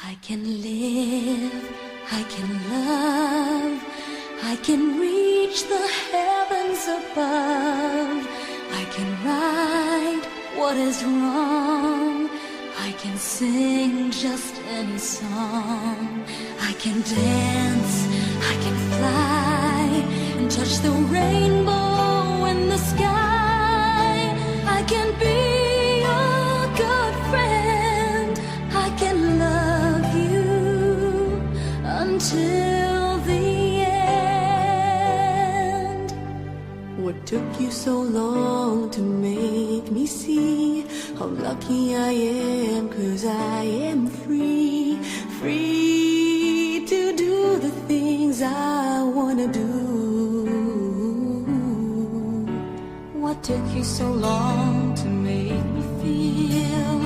I can live, I can love, I can reach the heavens above. I can right what is wrong, I can sing just any song. I can dance, I can fly, and touch the rainbow in the sky. I can be a good friend, I can love you until the end. What took you so long to make me see how lucky I am? 'Cause I am free, free to do the things I wanna do. What took you so long to make me feel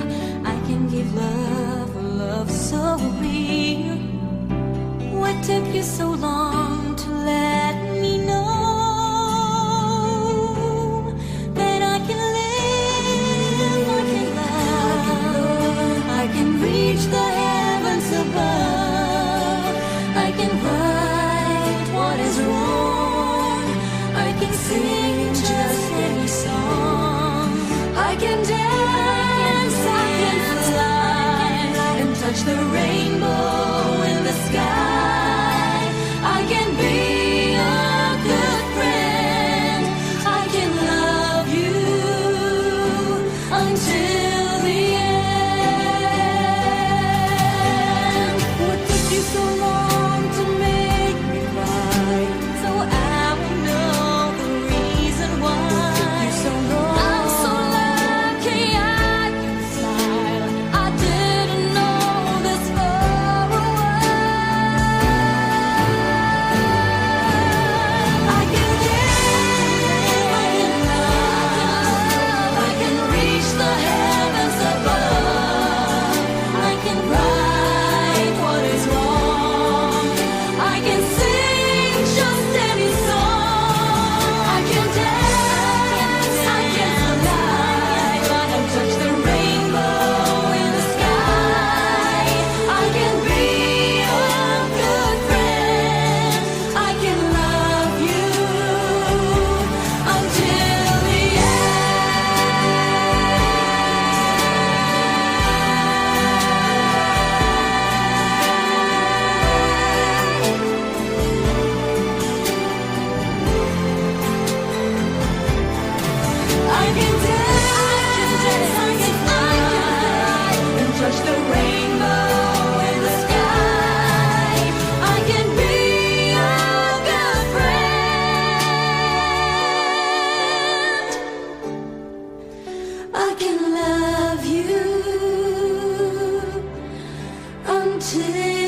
I can give love, a love so real? What took you so long to let me know that I can live, I can love, I can reach the heavens above. I can right what is wrong, I can sing just any song. I can dance, I can fly, and touch the rainbow in the sky. I can be a good friend, I can love you until the end. What took you so long to make me cry? So I will know the reason why. So long. I'm so lucky I can smile. I didn't know this for a while. I can live, I can love, I can reach the heavens above. I can right what is wrong, I can sing just any song. I can dance, I can fly, and touch the rainbow in the sky. I can be a good friend, I can love you until the I can dance, I can fly, and touch the rainbow in the sky. I can be a good friend, I can love you until